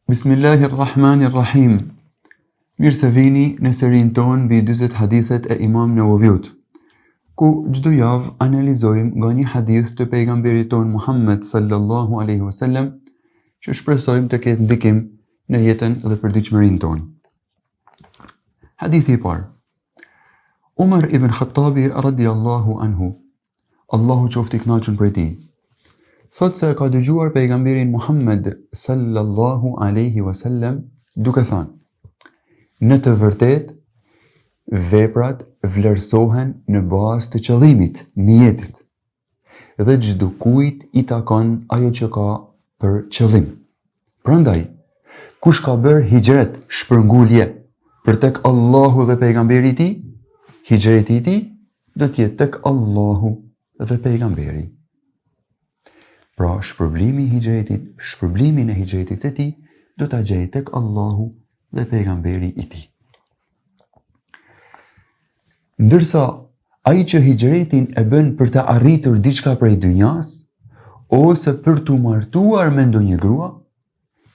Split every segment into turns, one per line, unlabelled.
Bismillahirrahmanirrahim. Mirë se vini në serinë tonë mbi 40 hadithet e Imam Nawaviut, ku çdo javë analizojmë nga një hadith të pejgamberit tonë Muhammed sallallahu alaihi wasallam, që shpresojmë të ketë ndikim në jetën dhe përditshmërinë tonë. Hadithi i parë. Umar ibn Khattabi radhiyallahu anhu, Allahu qoftë i kënaqur prej tij, thotë se ka dëgjuar pejgamberin Muhammed sallallahu alaihi wasallam duke thënë: në të vërtetë, veprat vlerësohen në bazë të qëllimit, niyetit, dhe çdo kujt i takon ajo që ka për qëllim. Prandaj, kush ka bërë hijret, shpërngulje për tek Allahu dhe pejgamberi i tij, hijreti i tij do të jetë tek Allahu dhe pejgamberi. Pra, shpërblimin e hijretit të tij do ta gjejë tek Allahu dhe pejgamberi i tij. Ndërsa ai që hijretin e bën për të arritur diçka prej dynjas, ose për të martuar me ndonjë grua,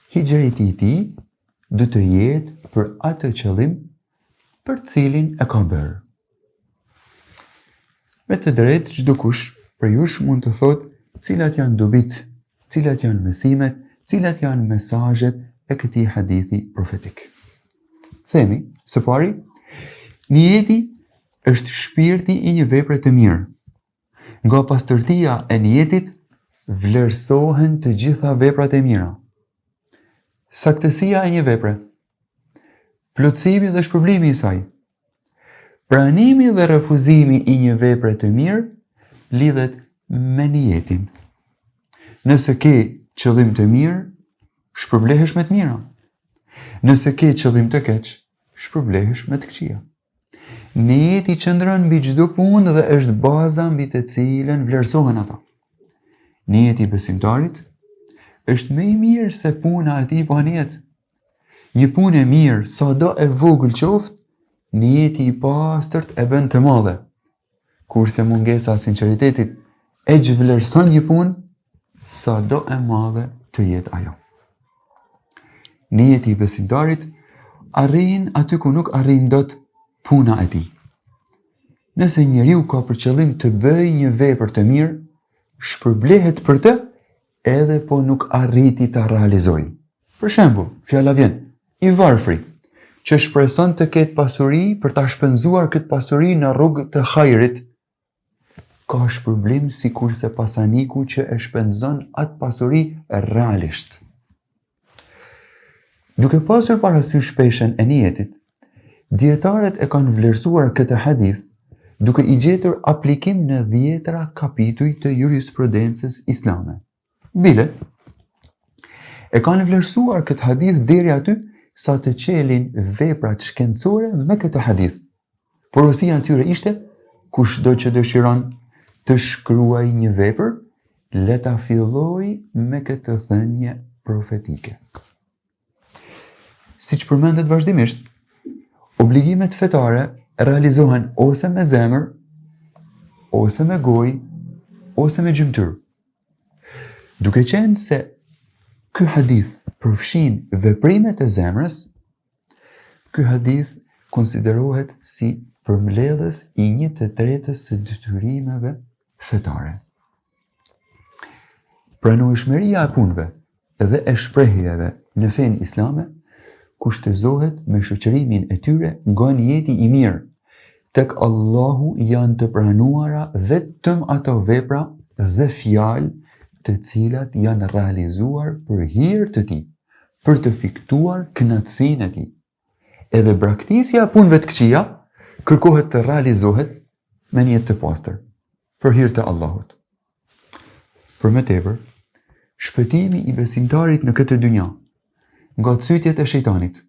hijreti i tij do të jetë për atë qëllim për cilin e ka bërë. Me të drejtë, çdo kush për jush mund të thotë cilat janë dobit, cilat janë mësimet, cilat janë mesazhet e këtij hadithi profetik. Themi, së pari, niyeti është shpirti i një vepre të mirë. Nga pastërtia e niyetit vlerësohen të gjitha veprat e mira. Saktësia e një vepre, plotësimi dhe shpërblimi i saj, pranimi dhe refuzimi i një vepre të mirë lidhet me niyetin. Nëse ke qëllim të mirë, shpërblehesh me të mira. Nëse ke qëllim të keq, shpërblehesh me të këqija. Niyeti qëndron mbi çdo punë dhe është baza mbi të cilën vlerësohen ata. Niyeti i besimtarit është më i mirë se puna e tij pa niyet. Një punë e mirë, sado e vogël qoftë, niyeti i pastërt e bën të madhe. Kurse mungesa e sinqeritetit e vlerëson një punë, sado e madhe të jetë ajo. Niyeti i besimtarit arrin aty ku nuk arrin dot puna e tij. Nëse njeriu ka për qëllim të bëjë një vepër të mirë, shpërblehet për të edhe po nuk arriti ta realizojë. Për shembull, fjala vjen, i varfri që shpreson të ketë pasuri për ta shpenzuar këtë pasuri në rrugë të hajrit, ka shpërblim sikurse pasaniku që e shpenzon atë pasuri realisht. Duke pasur parasysh shpeshën e niyetit, dietarët e kanë vlerësuar këtë hadith duke i gjetur aplikim në 10 kapituj të jurisprudencës islame. Bile, e kanë vlerësuar këtë hadith deri aty sa të qelin veprat shkencore me këtë hadith. Porosia e tyre ishte: kushdo që dëshiron të shkruaj një vepër, le ta filloj me këtë thënie profetike. Siç përmendet vazhdimisht, obligimet fetare realizohen ose me zemër, ose me gojë, ose me gjymtyr. Duke qenë se ky hadith përfshin veprimet e zemrës, ky hadith konsiderohet si përmbledhës i 1/3 së detyrimeve fetare. Pranueshmëria e punëve dhe e shprehjeve në fenë islame kushtëzohet me shoqërimin e tyre nga niyeti i mirë. Tek Allahu janë të pranuara vetëm ato vepra dhe fjalë të cilat janë realizuar për hir të tij, për të fiktuar kënaqësinë e tij. Edhe braktisja e punëve të këqija kërkohet të realizohet me niyet të pastër, për hir të Allahut. Për më tepër, shpëtimi i besimtarit në këtë dynja nga cytjet e shejtanit,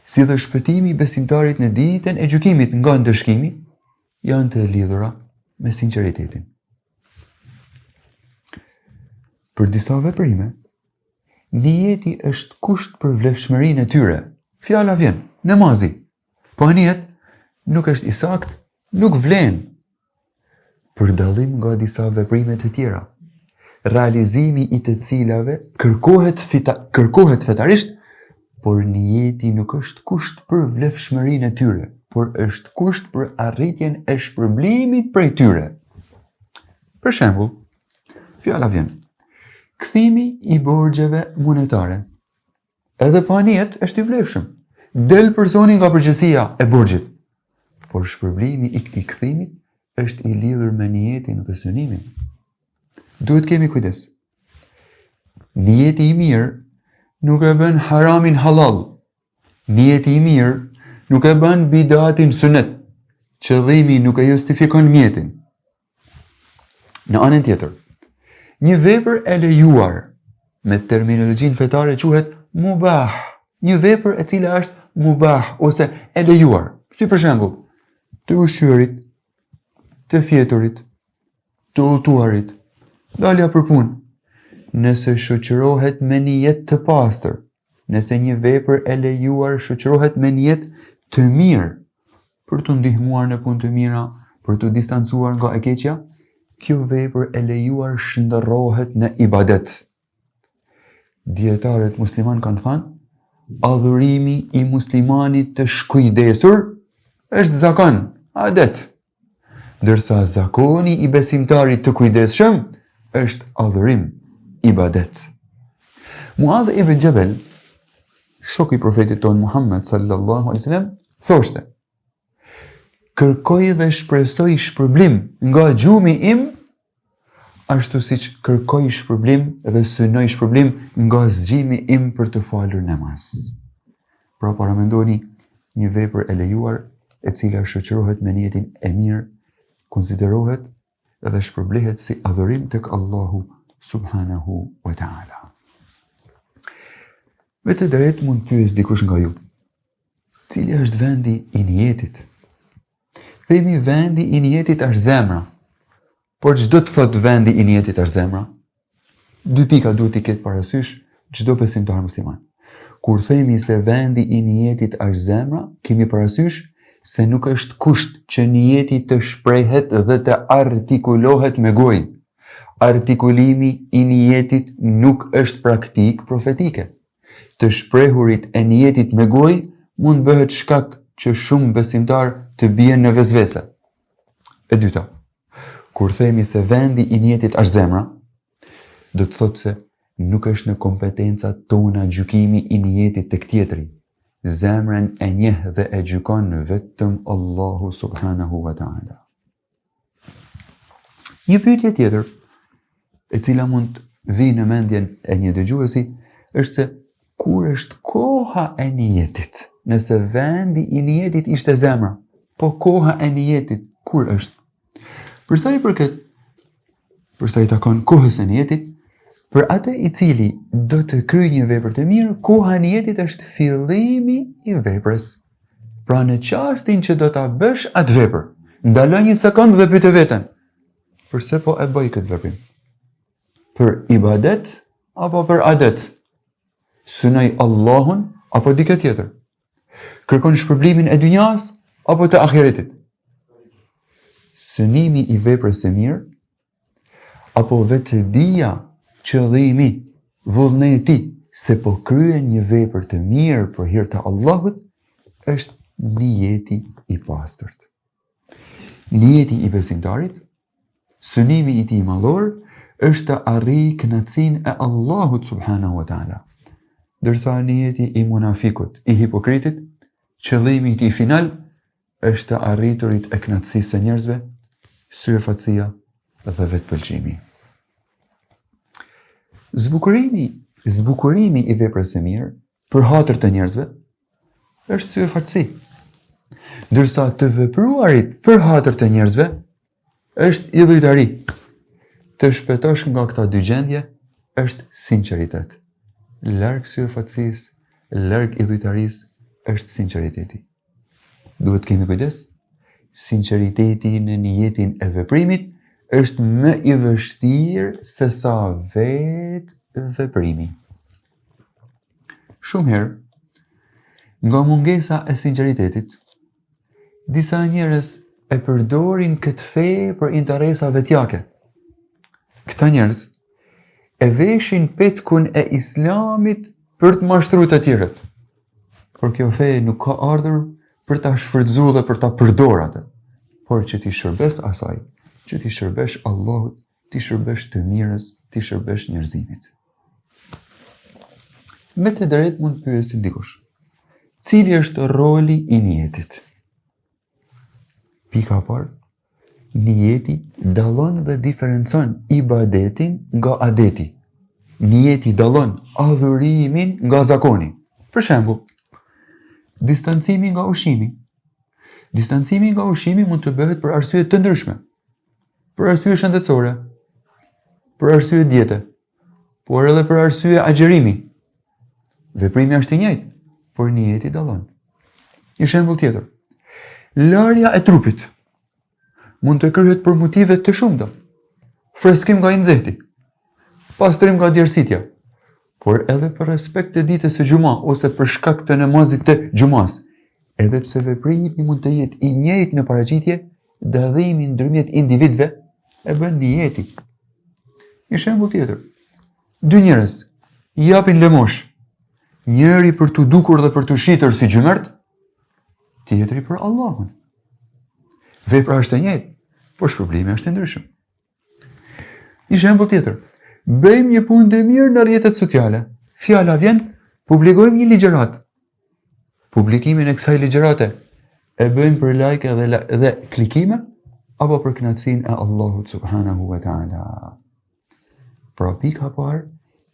si dhe shpëtimi i besimtarit në ditën e gjykimit nga ndëshkimi, janë të lidhura me sinqeritetin. Për disa veprime, niyeti është kusht për vlefshmërinë e tyre. Fjala vjen, namazi, po niyet nuk është i saktë, nuk vlen. Për dallim nga disa veprime të tjera, realizimi i të cilave kërkohet fetarisht por niyeti nuk është kusht për vlefshmërinë e tyre, por është kusht për arritjen e shpërblimit prej tyre. Për shembull, fjala vjen: kthimi i borxheve monetare. Edhe pa niyet është i vlefshëm. Del personi nga përgjegjësia e borxhit, por shpërblimi i këtij kthimit është i lidhur me niyetin dhe synimin. Duhet kemi kujdes. Niyeti i mirë nuk e bën haramin halal. Niyeti i mirë nuk e bën bidatin sunet. Qëllimi nuk e justifikon mjetin. Në anën tjetër, një vepër e lejuar, me terminologjinë fetare quhet mubah. Një vepër e cila është mubah ose e lejuar. Si për shembull, të ushqyerit, të fjeturit, të udhëtuarit, dalja për punë, nëse shoqërohet me niyet të pastër, nëse një vepër e lejuar shoqërohet me niyet të mirë, për të ndihmuar në punë të mira, për të distancuar nga e keqja, kjo vepër e lejuar shndërrohet në ibadet. Dietarët musliman kanë thënë, adhurimi i muslimanit të shkujdesur është zakon, adet, ndërsa zakoni i besimtarit të kujdesshëm është adhurim, ibadet. Muadh ibn Jabal, shoku i profetit ton Muhammed sallallahu alaihi wasallam, thoshte: kërkoj dhe shpresoj shpërblim nga gjumi im, ashtu siç kërkoj shpërblim dhe synoj shpërblim nga zgjimi im për të falur namaz. Pra paramendoni një vepër e lejuar e cila shoqërohet me niyetin e mirë, konsiderohet dhe shpërblihet si adhurim tek Allahu subhanahu wa ta'ala. Me të drejtë mund pyes dikush nga ju: cili është vendi i niyetit? Themi vendi i niyetit është zemra. Por çdo të thot vendi i niyetit është zemra? Dy pika duhet i ketë parasysh çdo besimtar musliman. Kur themi se vendi i niyetit është zemra, kemi parasysh se nuk është kusht që niyeti të shprehet dhe të artikulohet me gojë. Artikulimi i niyetit nuk është praktik profetike. Të shprehurit e niyetit me gojë mund bëhet shkak që shumë besimtar të bien në vezvese. E dyta, kur themi se vendi i niyetit është zemra, do të thotë se nuk është në kompetencat tona gjykimi i niyetit tek tjetri. Zemrën e njeh dhe e gjykon vetëm Allahu subhanahu wa ta'ala. Një pyetje tjetër, e cila mund vinë në mendjen e një dëgjuesi, është se kur është koha e niyetit? Nëse vendi i niyetit ishte zemra, po koha e niyetit kur është? Përsa i takon kohës e niyetit, për atë i cili do të kryejë një vepër të mirë, koha e niyetit është fillimi i veprës. Pra në çastin që do ta bësh atë vepër, ndalo një sekond dhe pyet veten: përse po e bëj këtë veprim? Për ibadet apo për adet? Synoj Allahun apo dikë tjetër? Kërkon shpërblimin e dynjas apo të ahiretit? Synimi i veprës së mirë apo vetëdia, qëllimi, vullneti se po kryen një vepër të mirë për hir të Allahut është niyeti i pastërt. Niyeti i besimtarit, synimi i tij mallor është të arrijë kënaqësinë e Allahut subhanahu wa ta'ala. Ndërsa niyeti i munafikut, i hipokritit, qëllimi i tij final është të arriturit e kënaqësisë së njerëzve, syrefatësia dhe vetpëlqimi. Zbukurimi i veprës së mirë për hatër të njerëzve është syrefatësi. Ndërsa të vepruarit për hatër të njerëzve është idhujtari. Të shpëtosh nga këta dy gjendje është sinqeritet. Larg syrefatësisë, larg idhujtarisë është sinqeriteti. Duhet kemi kujdes, sinqeriteti në niyetin e veprimit është më i vështirë se sa vetë veprimi. Shumë herë, nga mungesa e sinqeritetit, disa njerëz e përdorin këtë fe për interesa vetjake. Këta njerëz e veshin petkun e islamit për të mashtruar të tjerët. por kjo fe nuk ka ardhur për ta shfrytzuar dhe për ta përdorur atë, por që ti shërbesh asaj, që ti shërbesh Allahut, ti shërbesh të mirës, ti shërbesh njerëzimit. Me të drejtë mund të pyesim dikush, cili është roli i niyetit? Pika e parë, niyeti dallon dhe diferencon ibadetin nga adeti. Niyeti dallon adhurimin nga zakoni. Për shembull, distancimi nga ushqimi. Distancimi nga ushqimi mund të bëhet për arsye të ndryshme. Për arsye shëndetësore, për arsye diete, por edhe për arsye agjerimi. Veprimi është i njëjtë, por niyeti dallon. Një shembull tjetër. Larja e trupit mund të kryhet për motive të shumta. Freskim nga i nxehti, pastrim nga djersitja, por edhe për respekt të ditës së xuma ose për shkak të namazit të xumas. Edhe pse veprimi mund të jetë i njëjtë në paraqitje, dallimi ndërmjet individëve e bën niyeti. Një shembull tjetër. Dy njerëz i japin lëmosh, njëri për t'u dukur dhe për t'u shitur si gjymërt, tjetri për Allahun. Vepra është e njëjtë, por shpërblimi është i ndryshëm. Një shembull tjetër. Bëjmë një punë të mirë në rrjetet sociale. Fjala vjen, publikojmë një ligjërat. Publikimin e kësaj ligjërate e bëjmë për like dhe klikime apo për kënaqësinë e Allahut subhanahu wa taala. Pra pika parë,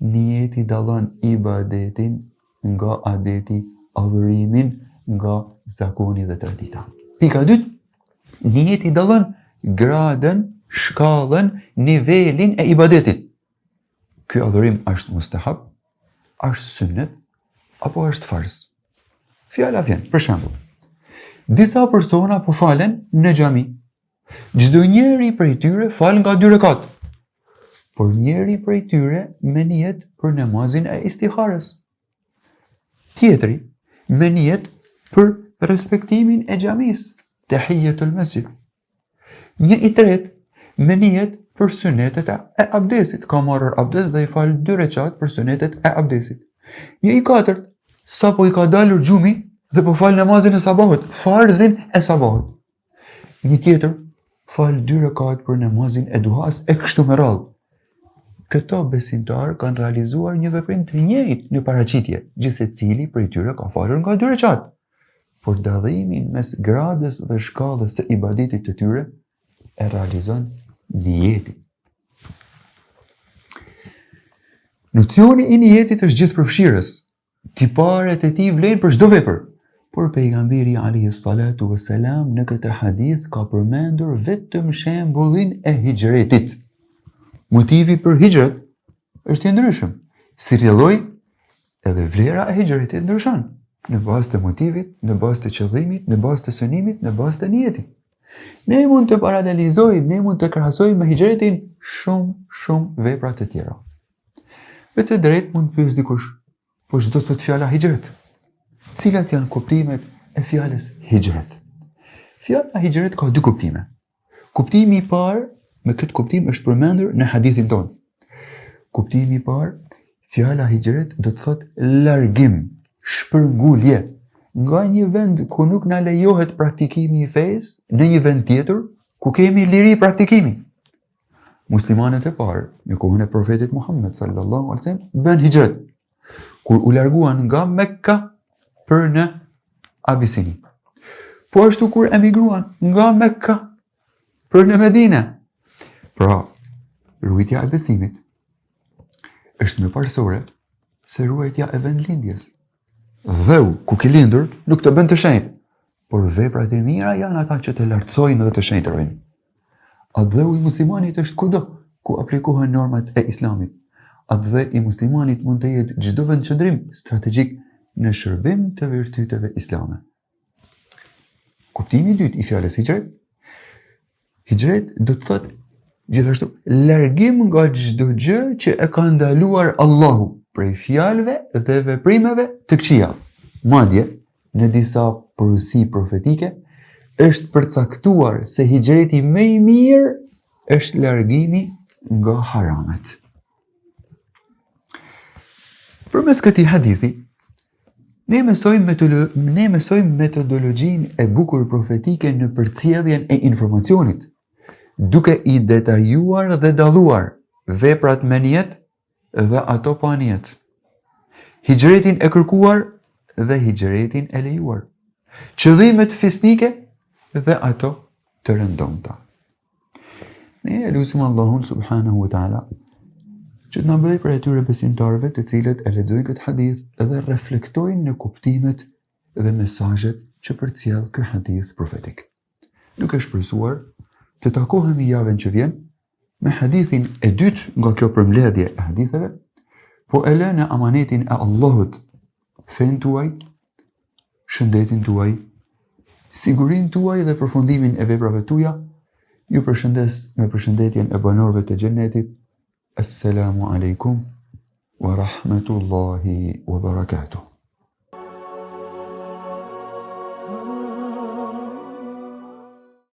niyeti dallon ibadetin nga adeti, adhurimin nga zakoni dhe tradita. Pika dytë, niyeti dallon gradën, shkallën, nivelin e ibadetit. Ky adhurim është mustahab, është sunnet, apo është farz. Fjala vjen, për shembull. Disa persona po falen në xhami. Çdo njeri prej tyre fal nga 2 rekat. Por njeri prej tyre me niyet për namazin e istiharës. Tjetri me niyet për respektimin e xhamisë, tahiyatul masjid. Një i tretë me niyet për sunetet e abdesit, ka marrë abdes dhe i fal 2 rekat për sunetet e abdesit. Një i katërt, sa po i ka dalur gjumi dhe po fal namazin e sabahut, farzin e sabahut. Një tjetër, fal 2 rekat për namazin e duhas e kështu me radhë. Këto besimtar kanë realizuar një veprim të njëjtë në paraqitje, gjithsecili prej tyre ka falur nga 2 rekat. Por dallimin mes gradës dhe shkallës së ibadetit të tyre e realizon niyeti. Nocioni i niyetit është gjithëpërfshirës. Tiparet e tij vlen për çdo vepër. Por pejgamberi alayhis salatu wassalam në këtë hadith ka përmendur vetëm shembullin e hijretit. Motivi për hijret është i ndryshëm. Si rrjedhoi, edhe vlera e hijretit ndryshon në bazë të motivit, në bazë të qëllimit, në bazë të synimit, në bazë të niyetit. Ne mund të paralelizojmë, ne mund të krahasojmë me hijretin shumë vepra të tjera. Me të drejtë mund të pyes dikush, po çdo të thotë fjala hijret? Cilat janë kuptimet e fjalës hijret? Fjala hijret ka 2 kuptime. Kuptimi i parë, me këtë kuptim është përmendur në hadithin tonë. Kuptimi i parë, fjala hijret do të thotë largim, shpërngulje nga një vend ku nuk na lejohet praktikimi i fesë në një vend tjetër ku kemi liri praktikimi. Muslimanët e parë në kohën e profetit Muhammed sallallahu alaihi wasallam bën hijret kur u larguan nga Mekka për në Abisini. Po ashtu kur emigruan nga Mekka për në Medinë. Pra, ruajtja e besimit është më parësore se ruajtja e vendlindjes. Dheu ku ke lindur nuk të bën të shenjtë, por veprat e mira janë ata që të lartësojnë dhe të shenjtërojnë. Adheu i muslimanit është kudo ku aplikohen normat e islamit. Adheu i muslimanit mund të jetë çdo vendqëndrim strategjik në shërbim të virtyteve islame. Kuptimi i dytë i fjalës hijret. Hijret do të thotë gjithashtu largim nga çdo gjë që e ka ndaluar Allahu prej fjalëve dhe veprimeve të këqija. Madje, në disa porosi profetike, është përcaktuar se hijreti më i mirë është largimi nga haramet. Përmes këtij hadithi, Ne mësojmë metodologjinë e bukur profetike në përcjelljen e informacionit, duke i detajuar dhe dalluar veprat me niyet dhe ato pa niyet, hijretin e kërkuar dhe hijretin e lejuar, qëllimet fisnike dhe ato të rëndomta. Ne lutim Allahun subhanahu wa taala që të na bëjë për atyre besimtarëve të cilët e lexojnë këtë hadith dhe reflektojnë në kuptimet dhe mesazhet që përcjell ky hadith profetik. Duke shpresuar të takohemi javën që vjen me hadithin e dytë nga kjo përmbledhje e haditheve, po e lë në amanetin e Allahut fen tuaj, shëndetin tuaj, sigurinë tuaj dhe përfundimin e veprave tuaja. Ju përshëndes me përshëndetjen e banorëve të xhennetit. Assalamu alaikum wa rahmatullahi wa barakatuh.